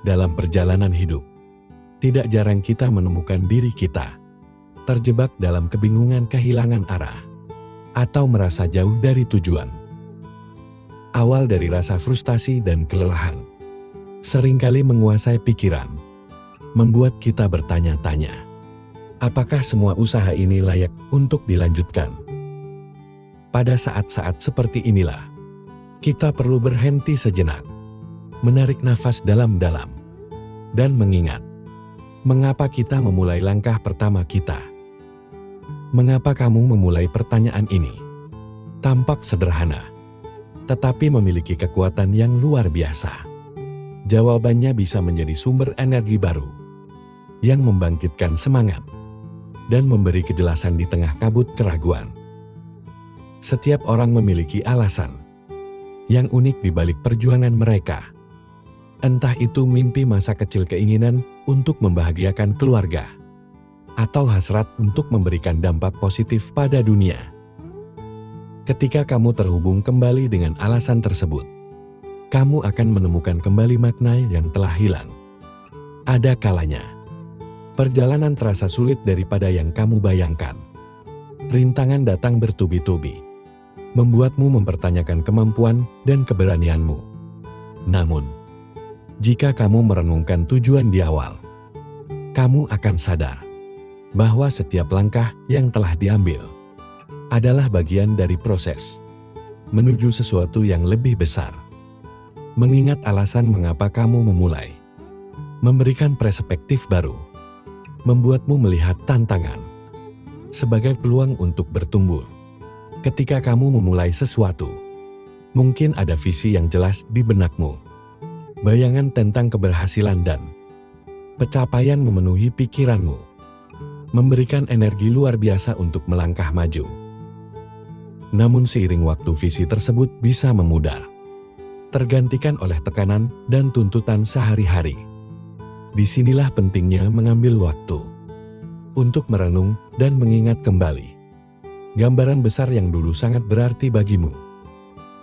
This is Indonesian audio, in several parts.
Dalam perjalanan hidup, tidak jarang kita menemukan diri kita terjebak dalam kebingungan, kehilangan arah, atau merasa jauh dari tujuan. Awal dari rasa frustasi dan kelelahan seringkali menguasai pikiran, membuat kita bertanya-tanya, apakah semua usaha ini layak untuk dilanjutkan? Pada saat-saat seperti inilah, kita perlu berhenti sejenak, menarik nafas dalam-dalam, dan mengingat, mengapa kita memulai langkah pertama kita. Mengapa kamu memulai pertanyaan ini? Tampak sederhana, tetapi memiliki kekuatan yang luar biasa. Jawabannya bisa menjadi sumber energi baru, yang membangkitkan semangat, dan memberi kejelasan di tengah kabut keraguan. Setiap orang memiliki alasan yang unik di balik perjuangan mereka. Entah itu mimpi masa kecil, keinginan untuk membahagiakan keluarga, atau hasrat untuk memberikan dampak positif pada dunia. Ketika kamu terhubung kembali dengan alasan tersebut, kamu akan menemukan kembali makna yang telah hilang. Ada kalanya, perjalanan terasa sulit daripada yang kamu bayangkan. Rintangan datang bertubi-tubi, membuatmu mempertanyakan kemampuan dan keberanianmu. Namun, jika kamu merenungkan tujuan di awal, kamu akan sadar bahwa setiap langkah yang telah diambil adalah bagian dari proses menuju sesuatu yang lebih besar. Mengingat alasan mengapa kamu memulai, memberikan perspektif baru, membuatmu melihat tantangan sebagai peluang untuk bertumbuh. Ketika kamu memulai sesuatu, mungkin ada visi yang jelas di benakmu. Bayangan tentang keberhasilan dan pencapaian memenuhi pikiranmu, memberikan energi luar biasa untuk melangkah maju. Namun seiring waktu, visi tersebut bisa memudar, tergantikan oleh tekanan dan tuntutan sehari-hari. Disinilah pentingnya mengambil waktu untuk merenung dan mengingat kembali gambaran besar yang dulu sangat berarti bagimu.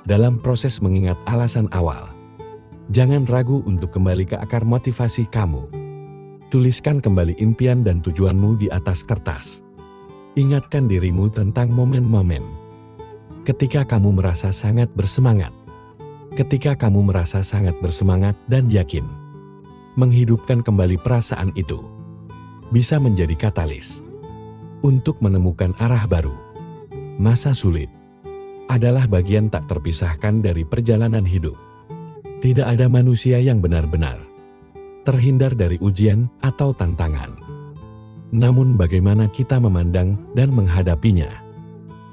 Dalam proses mengingat alasan awal, jangan ragu untuk kembali ke akar motivasi kamu. Tuliskan kembali impian dan tujuanmu di atas kertas. Ingatkan dirimu tentang momen-momen ketika kamu merasa sangat bersemangat. Ketika kamu merasa sangat bersemangat dan yakin, menghidupkan kembali perasaan itu bisa menjadi katalis untuk menemukan arah baru. Masa sulit adalah bagian tak terpisahkan dari perjalanan hidup. Tidak ada manusia yang benar-benar terhindar dari ujian atau tantangan. Namun bagaimana kita memandang dan menghadapinya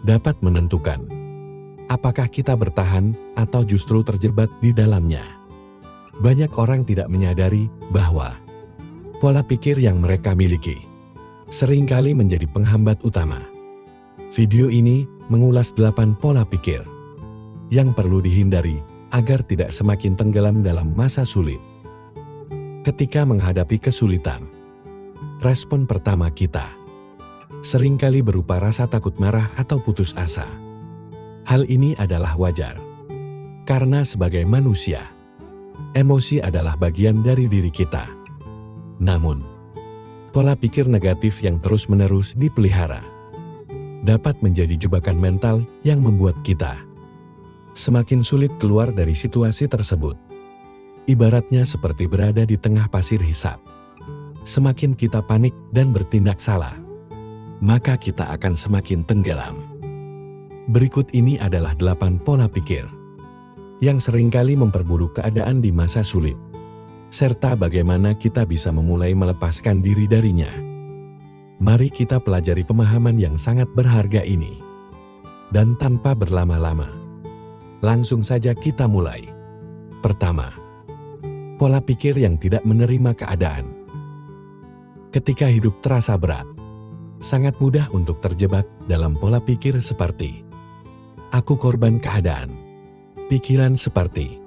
dapat menentukan apakah kita bertahan atau justru terjebak di dalamnya. Banyak orang tidak menyadari bahwa pola pikir yang mereka miliki seringkali menjadi penghambat utama. Video ini mengulas 8 pola pikir yang perlu dihindari agar tidak semakin tenggelam dalam masa sulit. Ketika menghadapi kesulitan, respon pertama kita seringkali berupa rasa takut, marah, atau putus asa. Hal ini adalah wajar, karena sebagai manusia, emosi adalah bagian dari diri kita. Namun, pola pikir negatif yang terus-menerus dipelihara dapat menjadi jebakan mental yang membuat kita semakin sulit keluar dari situasi tersebut. Ibaratnya seperti berada di tengah pasir hisap. Semakin kita panik dan bertindak salah, maka kita akan semakin tenggelam. Berikut ini adalah 8 pola pikir yang seringkali memperburuk keadaan di masa sulit, serta bagaimana kita bisa memulai melepaskan diri darinya. Mari kita pelajari pemahaman yang sangat berharga ini. Dan tanpa berlama-lama, langsung saja kita mulai. Pertama, pola pikir yang tidak menerima keadaan. Ketika hidup terasa berat, sangat mudah untuk terjebak dalam pola pikir seperti aku korban keadaan. Pikiran seperti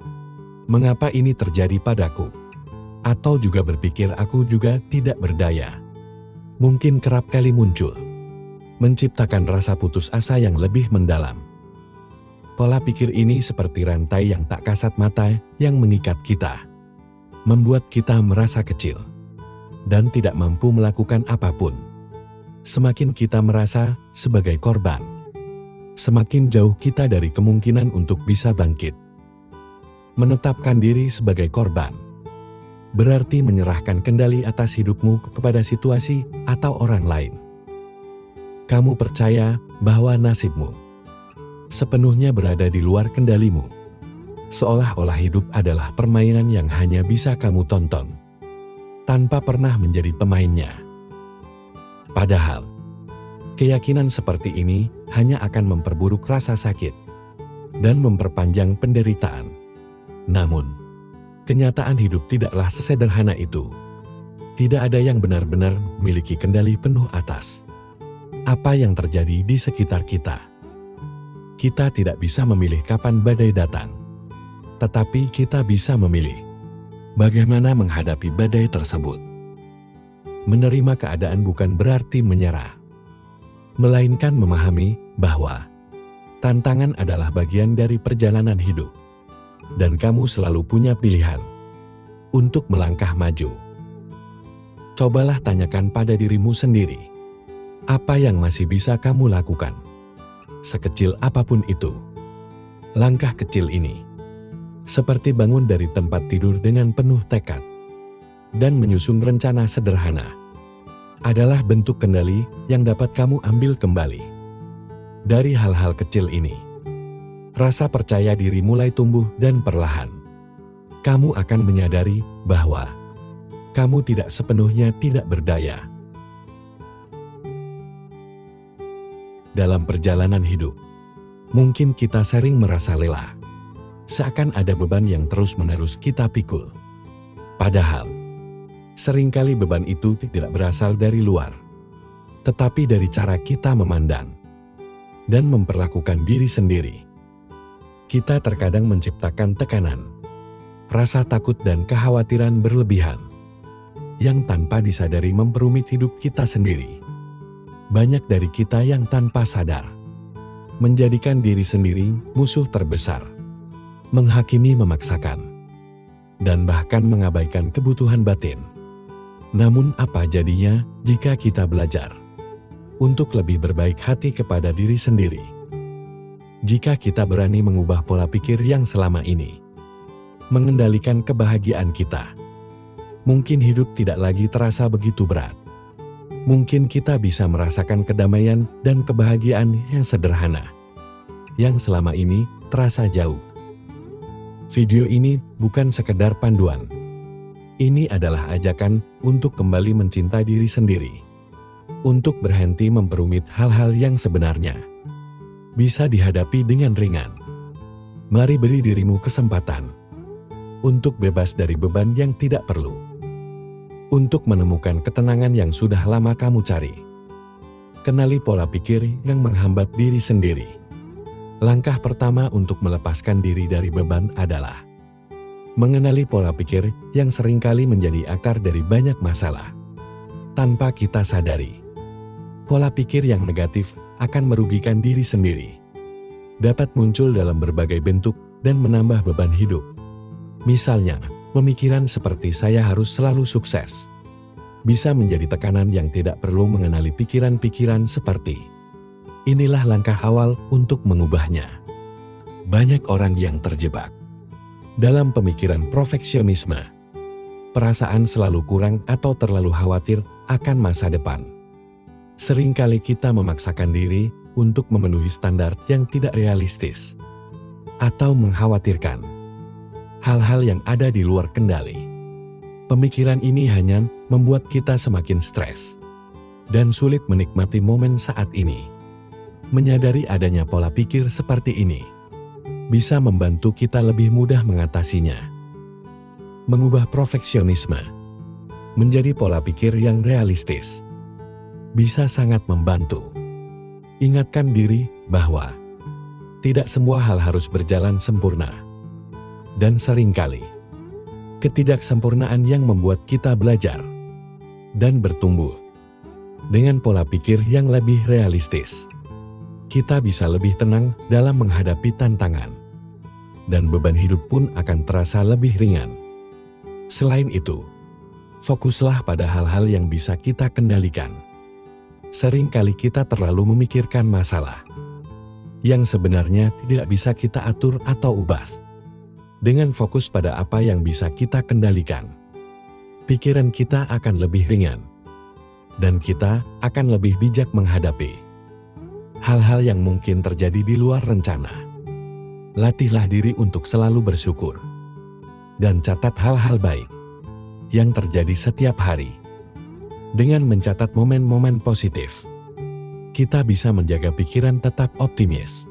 mengapa ini terjadi padaku? Atau juga berpikir aku juga tidak berdaya. Mungkin kerap kali muncul, menciptakan rasa putus asa yang lebih mendalam. Pola pikir ini seperti rantai yang tak kasat mata yang mengikat kita, membuat kita merasa kecil dan tidak mampu melakukan apapun. Semakin kita merasa sebagai korban, semakin jauh kita dari kemungkinan untuk bisa bangkit. Menetapkan diri sebagai korban berarti menyerahkan kendali atas hidupmu kepada situasi atau orang lain. Kamu percaya bahwa nasibmu sepenuhnya berada di luar kendalimu, seolah-olah hidup adalah permainan yang hanya bisa kamu tonton, tanpa pernah menjadi pemainnya. Padahal, keyakinan seperti ini hanya akan memperburuk rasa sakit dan memperpanjang penderitaan. Namun, kenyataan hidup tidaklah sesederhana itu. Tidak ada yang benar-benar memiliki kendali penuh atas apa yang terjadi di sekitar kita. Kita tidak bisa memilih kapan badai datang, tetapi kita bisa memilih bagaimana menghadapi badai tersebut. Menerima keadaan bukan berarti menyerah, melainkan memahami bahwa tantangan adalah bagian dari perjalanan hidup, dan kamu selalu punya pilihan untuk melangkah maju. Cobalah tanyakan pada dirimu sendiri, apa yang masih bisa kamu lakukan? Sekecil apapun itu, langkah kecil ini, seperti bangun dari tempat tidur dengan penuh tekad dan menyusun rencana sederhana, adalah bentuk kendali yang dapat kamu ambil kembali. Dari hal-hal kecil ini, rasa percaya diri mulai tumbuh dan perlahan kamu akan menyadari bahwa kamu tidak sepenuhnya tidak berdaya. Dalam perjalanan hidup, mungkin kita sering merasa lelah, seakan ada beban yang terus-menerus kita pikul. Padahal, seringkali beban itu tidak berasal dari luar, tetapi dari cara kita memandang dan memperlakukan diri sendiri. Kita terkadang menciptakan tekanan, rasa takut dan kekhawatiran berlebihan, yang tanpa disadari memperumit hidup kita sendiri. Banyak dari kita yang tanpa sadar menjadikan diri sendiri musuh terbesar, menghakimi memaksakan, dan bahkan mengabaikan kebutuhan batin. Namun apa jadinya jika kita belajar untuk lebih berbaik hati kepada diri sendiri? Jika kita berani mengubah pola pikir yang selama ini mengendalikan kebahagiaan kita, mungkin hidup tidak lagi terasa begitu berat. Mungkin kita bisa merasakan kedamaian dan kebahagiaan yang sederhana, yang selama ini terasa jauh. Video ini bukan sekedar panduan. Ini adalah ajakan untuk kembali mencintai diri sendiri, untuk berhenti memperumit hal-hal yang sebenarnya bisa dihadapi dengan ringan. Mari beri dirimu kesempatan untuk bebas dari beban yang tidak perlu, untuk menemukan ketenangan yang sudah lama kamu cari. Kenali pola pikir yang menghambat diri sendiri. Langkah pertama untuk melepaskan diri dari beban adalah mengenali pola pikir yang seringkali menjadi akar dari banyak masalah. Tanpa kita sadari, pola pikir yang negatif akan merugikan diri sendiri. Dapat muncul dalam berbagai bentuk dan menambah beban hidup. Misalnya, pemikiran seperti saya harus selalu sukses bisa menjadi tekanan yang tidak perlu. Mengenali pikiran-pikiran seperti inilah langkah awal untuk mengubahnya. Banyak orang yang terjebak dalam pemikiran perfeksionisme, perasaan selalu kurang atau terlalu khawatir akan masa depan. Seringkali kita memaksakan diri untuk memenuhi standar yang tidak realistis atau mengkhawatirkan hal-hal yang ada di luar kendali. Pemikiran ini hanya membuat kita semakin stres dan sulit menikmati momen saat ini. Menyadari adanya pola pikir seperti ini bisa membantu kita lebih mudah mengatasinya. Mengubah perfeksionisme menjadi pola pikir yang realistis bisa sangat membantu. Ingatkan diri bahwa tidak semua hal harus berjalan sempurna. Dan seringkali, ketidaksempurnaan yang membuat kita belajar dan bertumbuh. Dengan pola pikir yang lebih realistis, kita bisa lebih tenang dalam menghadapi tantangan, dan beban hidup pun akan terasa lebih ringan. Selain itu, fokuslah pada hal-hal yang bisa kita kendalikan. Seringkali kita terlalu memikirkan masalah yang sebenarnya tidak bisa kita atur atau ubah. Dengan fokus pada apa yang bisa kita kendalikan, pikiran kita akan lebih ringan, dan kita akan lebih bijak menghadapi hal-hal yang mungkin terjadi di luar rencana. Latihlah diri untuk selalu bersyukur, dan catat hal-hal baik yang terjadi setiap hari. Dengan mencatat momen-momen positif, kita bisa menjaga pikiran tetap optimis